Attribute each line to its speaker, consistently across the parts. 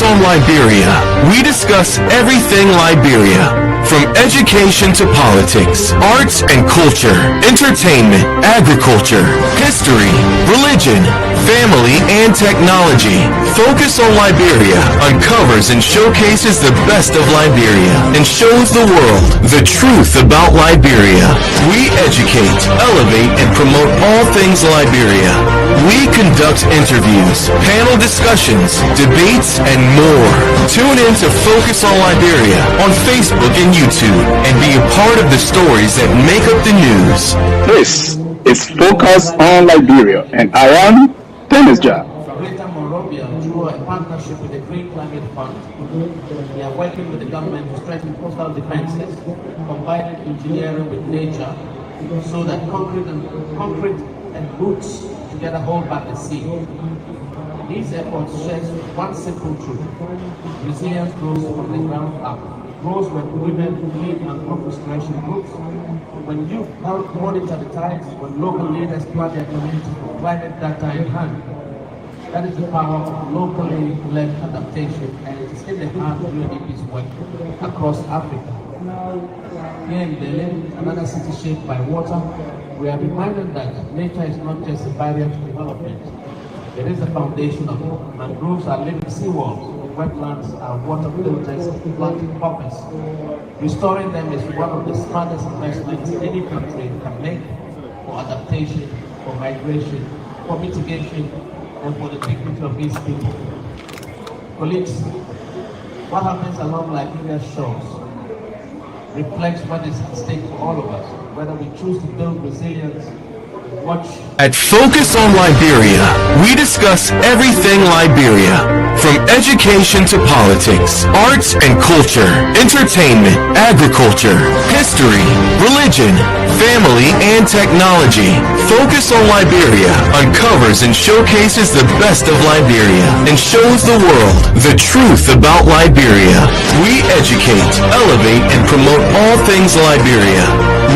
Speaker 1: on Liberia, we discuss everything Liberia, from education to politics, arts and culture, entertainment, agriculture, history, religion, family, and technology. Focus on Liberia uncovers and showcases the best of Liberia and shows the world the truth about Liberia. We educate, elevate, and promote all things Liberia. We conduct interviews, panel discussions, debates, and more. Tune in to Focus on Liberia on Facebook and YouTube and be a part of the stories that make up the news.
Speaker 2: This is Focus on Liberia, and I am Dennis Jar.
Speaker 3: Greater Monrovia, through a partnership with the Green Climate Fund, we are working with the government to strengthen coastal defenses, combining engineering with nature, so that concrete and boots together hold back the sea. These efforts share one simple truth: resilience grows from the ground up. It grows when women lead mangrove restoration groups, when youth monitor the tides, when local leaders plan their community for climate data in hand. That is the power of locally led adaptation, and it is in the heart of UNDP's work across Africa. Here in Berlin, another city shaped by water, we are reminded that nature is not just a barrier to development. It is the foundation of it. Mangroves are living seawalls, wetlands are water filters of planting purpose. Restoring them is one of the smartest investments any country can make for adaptation, for migration, for mitigation, and for the dignity of its people. Colleagues, what happens along Liberia's shores reflects what is at stake for all of us, whether we choose to build resilience.
Speaker 1: At Focus on Liberia, we discuss everything Liberia, from education to politics, arts and culture, entertainment, agriculture, history, religion, family, and technology. Focus on Liberia uncovers and showcases the best of Liberia and shows the world the truth about Liberia. We educate, elevate, and promote all things Liberia.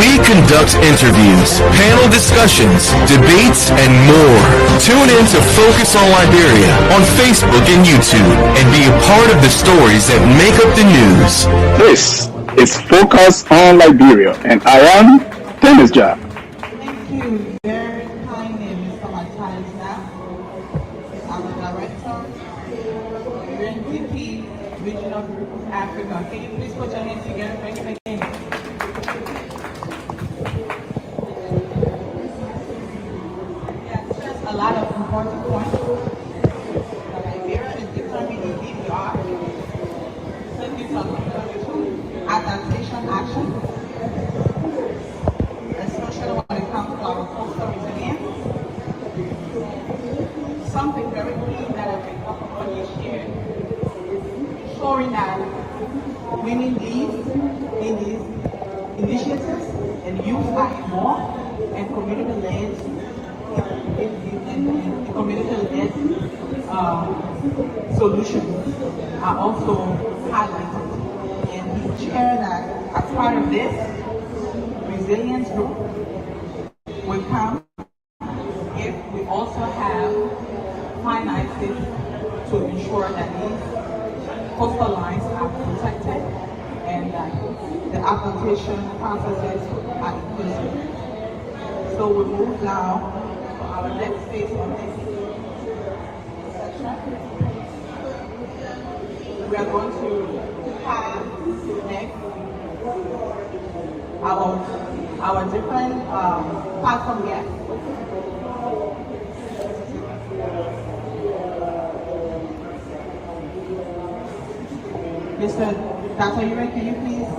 Speaker 1: We conduct interviews, panel discussions, debates, and more. Tune in to Focus on Liberia on Facebook and YouTube and be a part of the stories that make up the news.
Speaker 2: This is Focus on Liberia, and I am Dennis Jar.
Speaker 4: Thank you very kindly, Mr. Matthias. I'm the director of UNDP Regional Group of Africa. Can you please put your hands together for him again? A lot of important points. Liberia is determining DPR, adaptation action, especially when it comes to our coastal resilience. Something very key that I think everybody is sharing, showing that women lead in these initiatives and youth are involved and community-led community-led solutions are also highlighted. And we share that as part of this resilience group will come if we also have finances to ensure that these coastal lines are protected and that the application processes are inclusive. So we move now to our next phase of this section. We are going to have next our different platform guests. Mr. Dr. Ure, can you please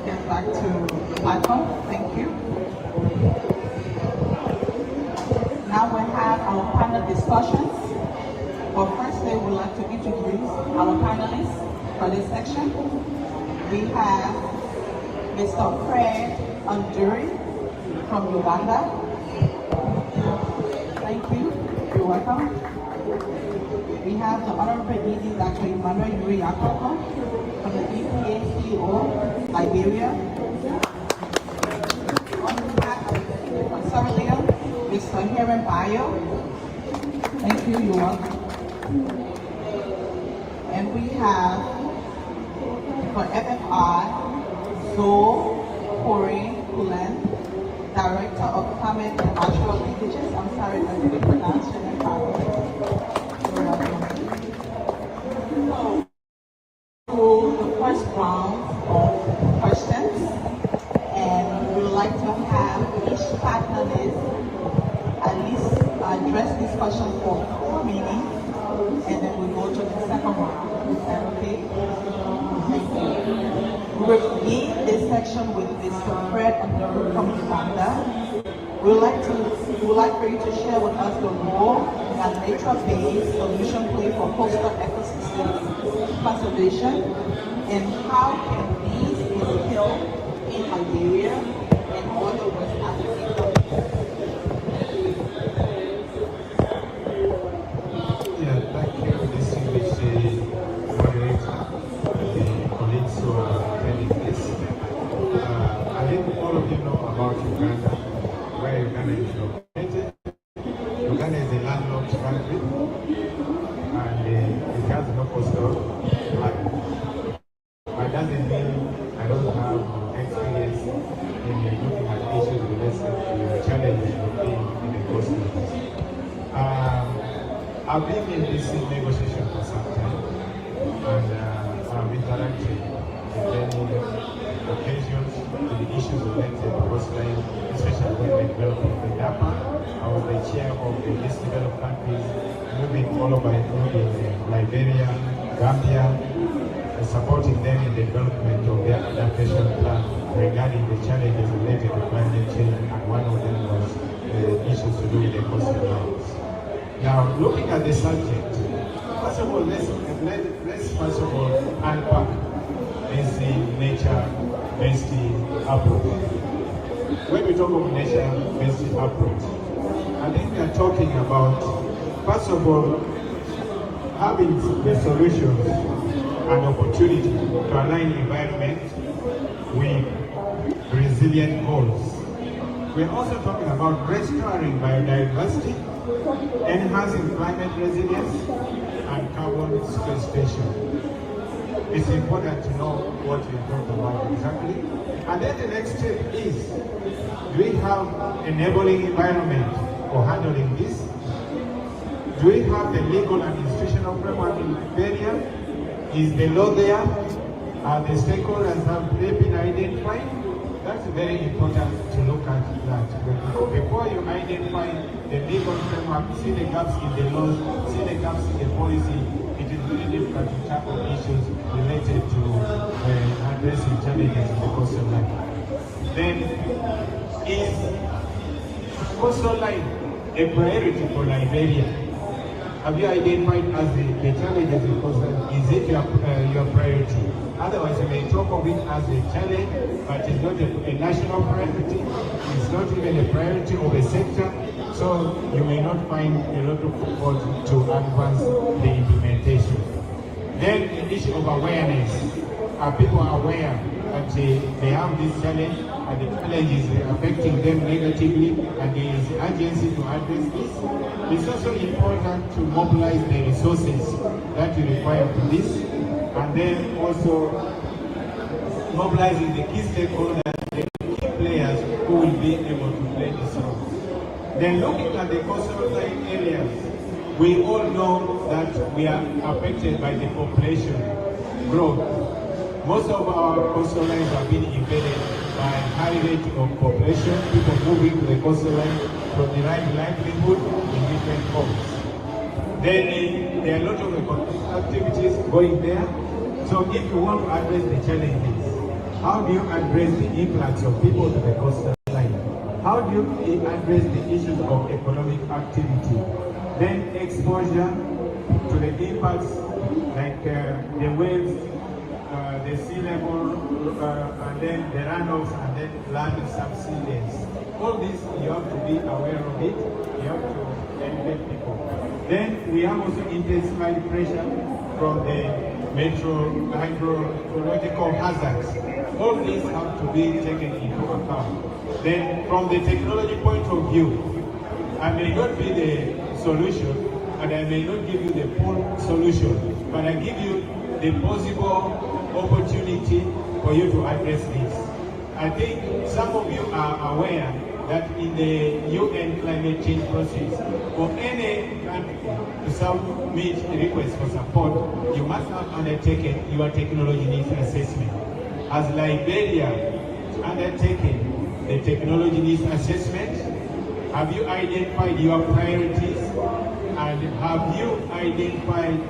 Speaker 4: get back to the platform? Thank you. Now we have our panel discussions. But firstly, we'd like to introduce our panelists for this section. We have Mr. Fred Anduri from Uganda. Thank you. You're welcome. We have the Honorable President Dr. Emmanuel Yuri Akoko from the EPA CEO, Liberia. On behalf of Sierra Leone, Mr. Heron Bayo. Thank you. You're welcome. And we have for FFR, Zoe Kulen, Director of Climate and Natural Languages. I'm sorry if I didn't pronounce your name properly. So, the first round of questions, and we would like to have each panelist at least address this question for 4 minutes, and then we go to the second round. Is that okay? Thank you. We will begin this section with Mr. Fred Andrew from Uganda. We would like for you to share with us the role that nature-based solution play for coastal ecosystem conservation, and how can these be instilled in Liberia and other West African countries.
Speaker 5: Yeah, thank you, distinguished moderator, the colleagues who are attending this. I think all of you know about Uganda, where Uganda is located. Uganda is a landlocked country, and it has no coastal line. But doesn't mean I don't have experience in looking at issues related to the challenges of being in the coastal. I've been in this negotiation for some time, and I've interacted in many occasions to the issues related to coastline, especially when we developed the DAPA. I was the chair of the least developed countries, moving all over, including Liberia, Gambia, and supporting them in the development of their adaptation plan regarding the challenges related to climate change, and one of them was issues to do with the coastal lines. Now, looking at the subject, first of all, let's first of all unpack this nature-based approach. When we talk of nature-based approach, I think we are talking about, first of all, having the solutions and opportunity to align environment with resilient goals. We're also talking about restoring biodiversity, enhancing climate resilience, and carbon sequestration. It's important to know what we're talking about exactly. And then the next step is, do we have enabling environment for handling this? Do we have the legal and institutional framework in Liberia? Is the law there? Are the stakeholders have they been identified? That's very important to look at that. Before you identify the legal framework, see the gaps in the laws, see the gaps in the policy, it is very difficult to tackle issues related to addressing challenges in the coastal line. Then, is coastal line a priority for Liberia? Have you identified as the challenges in coastal line? Is it your priority? Otherwise, you may talk of it as a challenge, but it's not a national priority. It's not even a priority of a sector. So you may not find a lot of support to advance the implementation. Then the issue of awareness. Are people aware that they have this challenge, and the challenge is affecting them negatively, and there is urgency to address this? It's also important to mobilize the resources that you require for this, and then also mobilizing the key stakeholders, the key players who will be able to play this role. Then looking at the coastal line areas, we all know that we are affected by the population growth. Most of our coastal lines have been invaded by high rate of population, people moving to the coastal line from the right livelihood in different forms. Then there are a lot of economic activities going there. So if you want to address the challenges, how do you address the influx of people to the coastal line? How do you address the issues of economic activity? Then exposure to the impacts like the waves, the sea level, and then the runoffs, and then land subsidence. All this, you have to be aware of it. You have to educate people. Then we have also intensified pressure from the hydrological hazards. All these have to be taken into account. Then from the technology point of view, I may not be the solution, and I may not give you the full solution, but I give you the possible opportunity for you to address this. I think some of you are aware that in the UN climate change process, for any country to submit a request for support, you must have undertaken your technology needs assessment. Has Liberia undertaken the technology needs assessment? Have you identified your priorities? And have you identified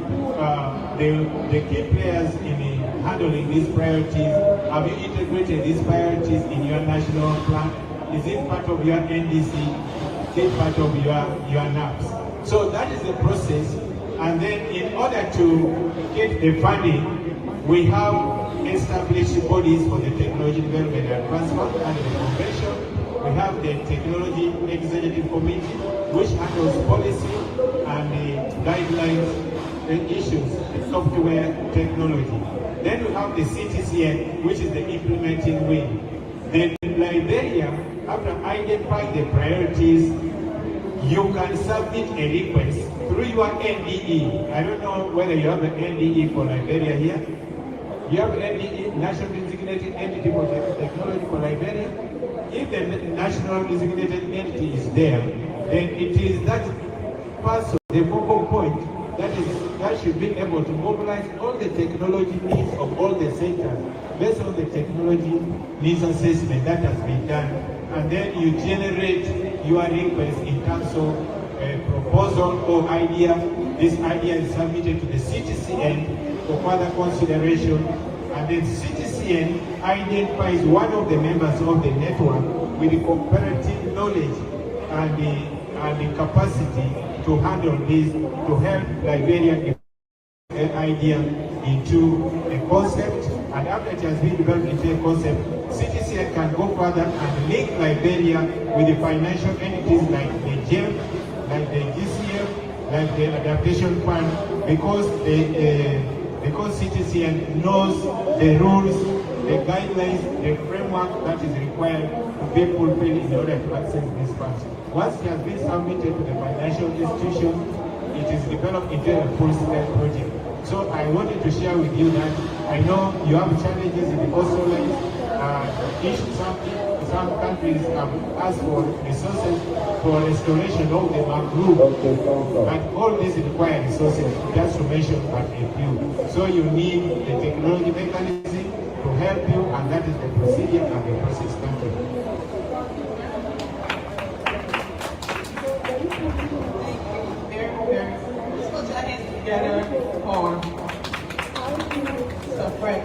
Speaker 5: the key players in handling these priorities? Have you integrated these priorities in your national plan? Is it part of your NDC? Is it part of your NAPS? So that is the process. And then in order to get the funding, we have established bodies for the Technology Development and Transport and the Convention. We have the Technology Executive Committee, which handles policy and the guidelines, the issues, the software technology. Then we have the CTCN, which is the implementing wing. Then Liberia, after identifying the priorities, you can submit a request through your NDE. I don't know whether you have an NDE for Liberia here. You have NDE, National Designated Entity for Technology for Liberia. If the national designated entity is there, then it is that person, the focal point, that should be able to mobilize all the technology needs of all the sectors based on the technology needs assessment that has been done. And then you generate your request in terms of a proposal or idea. This idea is submitted to the CTCN for further consideration. And then CTCN identifies one of the members of the network with the comparative knowledge and the capacity to handle this, to help Liberia develop an idea into a concept. And after it has been developed into a concept, CTCN can go further and link Liberia with the financial entities like the GEM, like the GCF, like the Adaptation Fund, because CTCN knows the rules, the guidelines, the framework that is required to be fulfilled in order to access this funds. Once it has been submitted to the financial institution, it is developed into a full-scale project. So I wanted to share with you that I know you have challenges in the coastal lines. Some countries have asked for resources for restoration of the mangrove, but all these require resources, just to mention but a few. So you need the technology mechanism to help you, and that is the procedure and the process. Thank you.
Speaker 4: Let's put our hands together for Mr. Fred.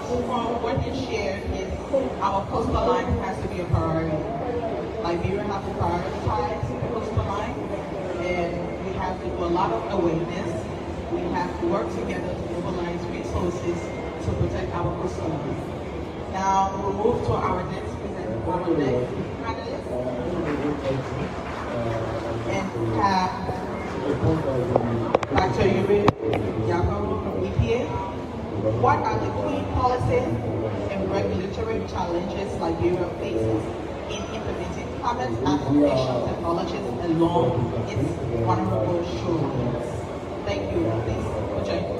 Speaker 4: From what you shared is our coastal line has to be a priority. Liberia has to prioritize the coastal line, and we have to do a lot of awareness. We have to work together to mobilize resources to protect our coastal line. Now we'll move to our next panelist. And we have Dr. Yuri Yakobo from EPA. What are the key policies and regulatory challenges Liberia faces in implementing climate adaptation technologies along its vulnerable shorelines? Thank you. Please put your hand.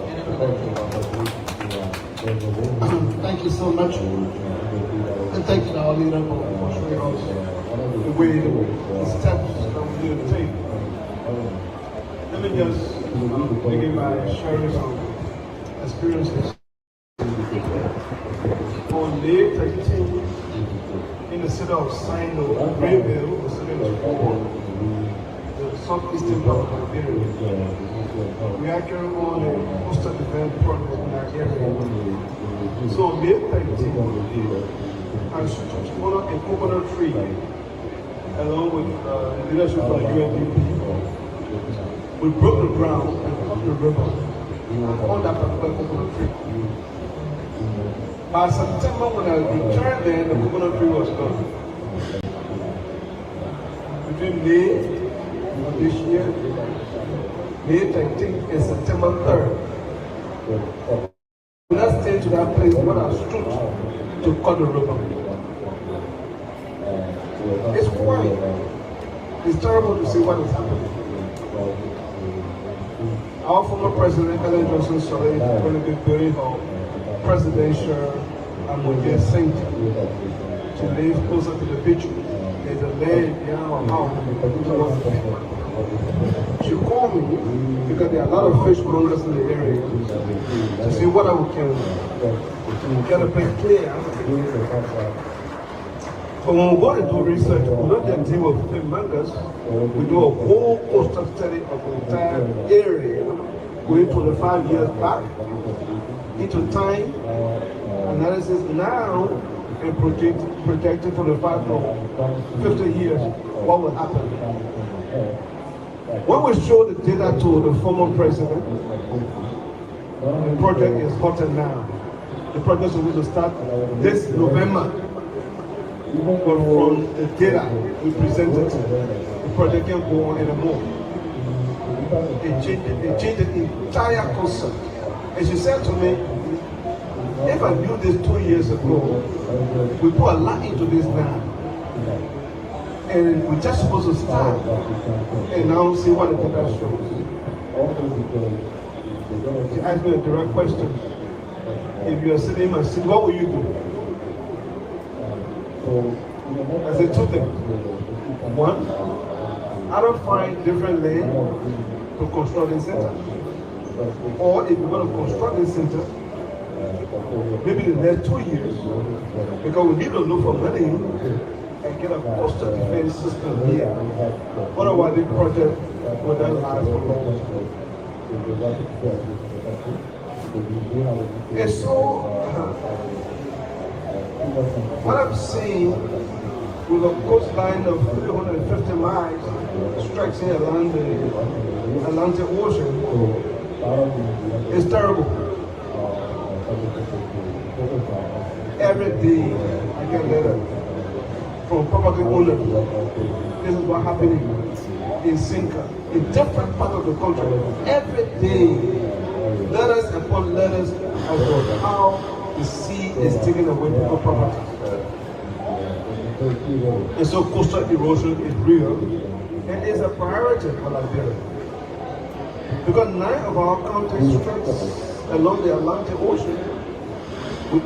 Speaker 6: Thank you so much. And thank you to our leader for showing us the way the steps that we do to take. Let me just begin by sharing some experiences. On May 13, in the city of Sino, Greenville, the city of the southeastern part of Liberia, we are carrying on a coastal event project in Nigeria. So on May 13, I should honor a coconut tree along with the leadership of the UNDP. We broke the ground and cut the river on that particular coconut tree. By September, when I returned there, the coconut tree was gone. Between May of this year, May 13th and September 3rd, when I stayed to that place when I stood to cut the river. It's quiet. It's terrible to see what is happening. Our former president, Ellen Johnson Sirleaf, is going to be building her presidential Ammonia Center to live closer to the beach. There's a land down our house. She called me because there are a lot of fishmongers in the area to see what I can get a place clear. But when we go to do research, we don't just deal with fishmongers. We do a whole coastal study of the entire area, going 25 years back into time analysis now and projected for the 5 or 50 years what will happen. When we show the data to the former president, the project is hotter now. The project is going to start this November. But from the data we presented, the project can go on anymore. It changed the entire concept. And she said to me, if I knew this 2 years ago, we put a lot into this now. And we're just supposed to start and now see what the data shows. She asked me a direct question. If you are sitting in my seat, what will you do? I said 2 things. One, I don't find different land to construct a center. Or if you're going to construct a center, maybe in the next 2 years, because we need to look for money and get a coastal defense system here. Otherwise, the project will not last for long. And so, what I'm seeing with a coastline of 350 miles stretching along the Atlantic Ocean is terrible. Every day I get letters from property owners. This is what happening in Sinka, in different parts of the country. Every day, letters upon letters about how the sea is taking away people's property. And so coastal erosion is real and is a priority for Liberia. Because 9 of our counties stretch along the Atlantic Ocean,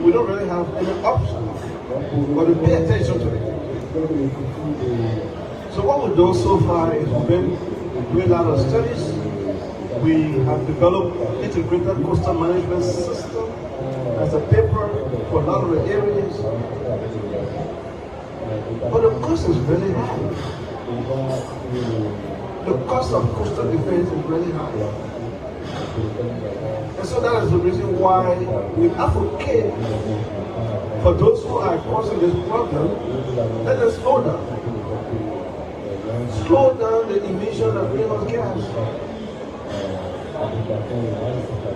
Speaker 6: we don't really have any option but to pay attention to it. So what we've done so far is we've been doing a lot of studies. We have developed integrated coastal management system as a paper for a lot of the areas. But the cost is really high. The cost of coastal defense is really high. And so that is the reason why we advocate for those who are causing this problem, let us slow down. Slow down the emission of greenhouse gas.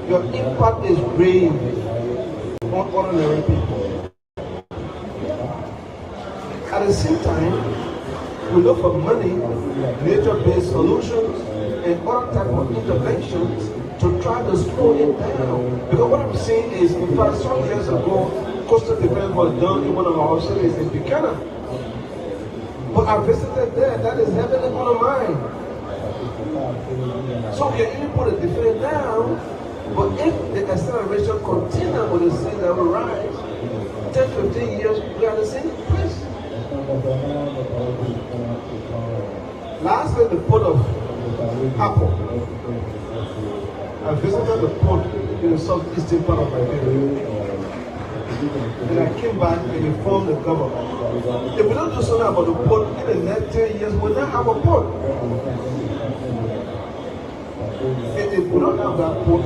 Speaker 6: Your impact is grave on ordinary people. At the same time, we look for money, nature-based solutions, and other type of interventions to try to slow it down. Because what I'm saying is, in fact, some years ago, coastal defense was done in one of our cities in Buchanan. But I visited there, that is heavily on the mind. So we are even put a defense down, but if the acceleration continues with the sea level rise, 10, 15 years, we are the same place. Lastly, the port of Apple. I visited the port in the southeastern part of Liberia. And I came back and informed the government. If we don't do something about the port in the next 10 years, we'll not have a port. If we don't have that port,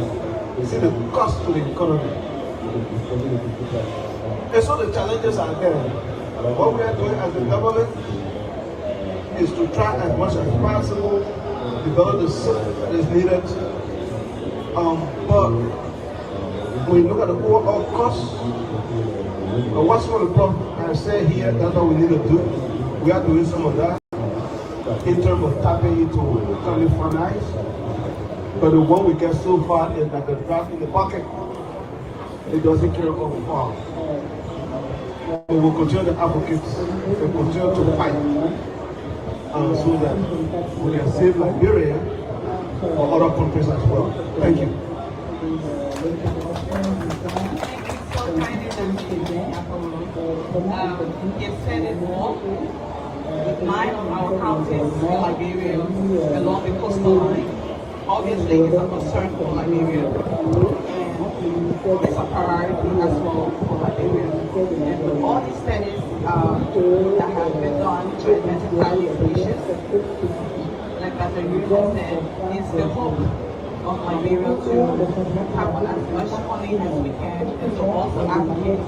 Speaker 6: see the cost to the economy. And so the challenges are there. What we are doing as the government is to try as much as possible develop the system that is needed. But when you look at the overall cost, what's one of the problems I say here, that's what we need to do. We are doing some of that in terms of tapping into economic finance. But the one we get so far is like a drop in the bucket. It doesn't carry over far. We will continue to advocate and continue to fight so that we can save Liberia for other countries as well. Thank you.
Speaker 4: You've said it all. 9 of our counties in Liberia along the coastal line. Obviously, it's a concern for Liberia. And it's a priority as well for Liberia. And with all these studies that have been done to identify these issues, like Dr. Yuri said, it's the hope of Liberia to have as much funding as we can and to also advocate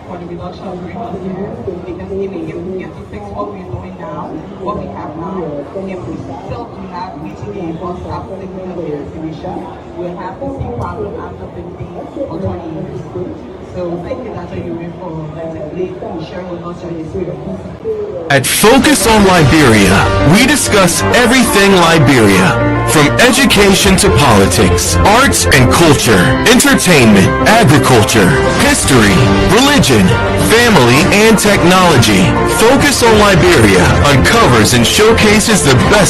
Speaker 4: for the reduction of greenhouse gas. Because even if we get to fix what we're doing now, what we have now, if we still do not mitigate what's happening with the gas emission, we'll have the same problem after 15 or 20 years. So thank you, Dr. Yuri, for sharing with us your experience.
Speaker 1: At Focus on Liberia, we discuss everything Liberia, from education to politics, arts and culture, entertainment, agriculture, history, religion, family, and technology. Focus on Liberia uncovers and showcases the best